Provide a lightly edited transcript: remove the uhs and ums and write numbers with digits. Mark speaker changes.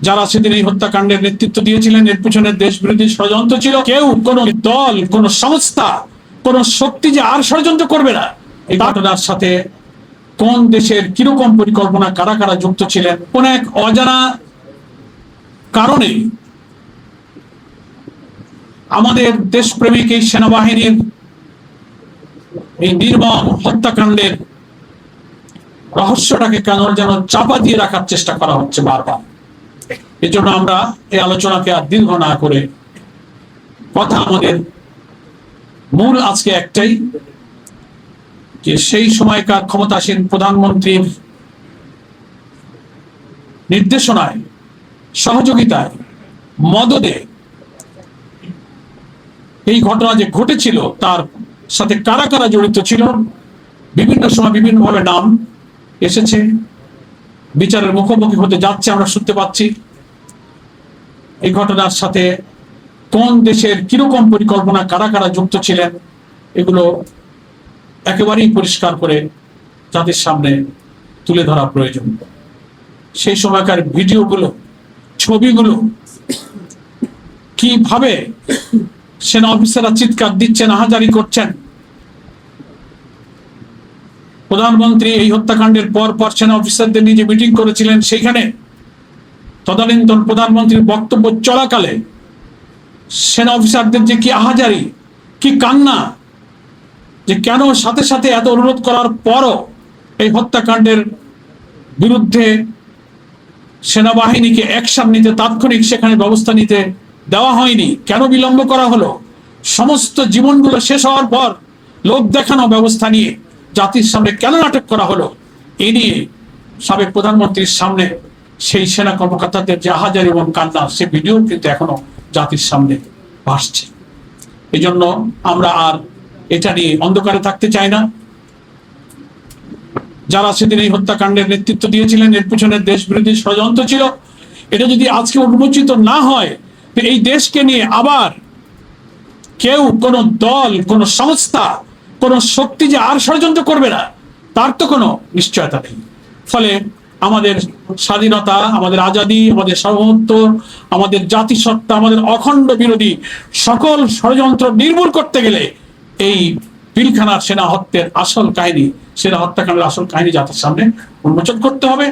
Speaker 1: যারা সেদিন এই হত্যাকাণ্ডের নেতৃত্ব দিয়েছিলেন, এর পিছনে দেশ বিরোধী ষড়যন্ত্র ছিল। কেউ, কোন দল, কোন সংস্থা, কোন শক্তি যে আর ষড়যন্ত্র করবে না। এই ঘটনার সাথে কোন দেশের কিরকম পরিকল্পনা, কারা কারা যুক্ত ছিলেন, কোন এক অজানা কারণে আমাদের দেশপ্রেমিক এই সেনাবাহিনীর এই নির্মম হত্যাকাণ্ডের রহস্যটাকে কেন যেন চাপা দিয়ে রাখার চেষ্টা করা হচ্ছে বারবার। এজন্য আমরা এই আলোচনাকে আর দীর্ঘ না করে কথা, আমাদের মূল আজকে একটাই, যে সেই সময়কার ক্ষমতাসীন প্রধানমন্ত্রীর নির্দেশনায়, সহযোগিতায়, মদদে এই ঘটনা যে ঘটেছিল তার সাথে কারা কারা জড়িত ছিল, বিভিন্ন সময় বিভিন্নভাবে নাম এসেছে, বিচারের মুখোমুখি হতে যাচ্ছে, আমরা শুনতে পাচ্ছি। এই ঘটনার সাথে কোন দেশের কিরকম পরিকল্পনা, কারা কারা যুক্ত ছিলেন, এগুলো একেবারেই পরিষ্কার করে জাতির সামনে তুলে ধরা প্রয়োজন। সেই সময়কার ভিডিওগুলো, ছবিগুলো, কিভাবে সেনা অফিসাররা চিৎকার দিচ্ছেন, আহাজারি করছেন। প্রধানমন্ত্রী এই হত্যাকাণ্ডের পর পর সেনা অফিসারদের নিয়ে যে মিটিং করেছিলেন, সেইখানে তদানীন্তন প্রধানমন্ত্রীর বক্তব্য চলাকালে সেনা অফিসারদের যে কি আহাজারি, কি কান্না, যে কেন সাথে সাথে এত অনুরোধ করার পরও এই হত্যাকাণ্ডের বিরুদ্ধে সেনাবাহিনীকে অ্যাকশন নিতে, তাৎক্ষণিক সেখানে ব্যবস্থা নিতে দেওয়া হয়নি, কেন বিলম্ব করা হলো। সমস্ত জীবনগুলো শেষ হওয়ার পর লোক দেখানো ব্যবস্থা নিয়ে জাতির সামনে কেন নাটক করা হলো, এই নিয়ে সাবেক প্রধানমন্ত্রীর সামনে সেই সেনা কর্মকর্তাদের যে আহাজারি এবং কান্না, সে ভিডিও কিন্তু এখনো জাতির সামনে ভাসছে। এই জন্য আমরা আর এটা নিয়ে অন্ধকারে থাকতে চাই না। যারা সেদিন এই হত্যাকাণ্ডের নেতৃত্ব দিয়েছিলেন, এর পিছনে দেশ বিরোধী ষড়যন্ত্র ছিল। এটা যদি আজকে উন্মোচিত না হয়, এই দেশকে নিয়ে আবার কেউ, কোন দল, কোন সংস্থা, কোন শক্তি যে আর ষড়যন্ত্র করবে না, তার তো কোনো নিশ্চয়তা নেই। ফলে আমাদের স্বাধীনতা, আমাদের আজাদী, আমাদের সার্বভৌমত্ব, আমাদের জাতিসত্তা, আমাদের অখণ্ড বিরোধী সকল ষড়যন্ত্র নির্মূল করতে গেলে এই পিলখানার সেনা হত্যার আসল কাহিনী, সেনা হত্যাকাণ্ডের আসল কাহিনী জাতির সামনে উন্মোচন করতে হবে।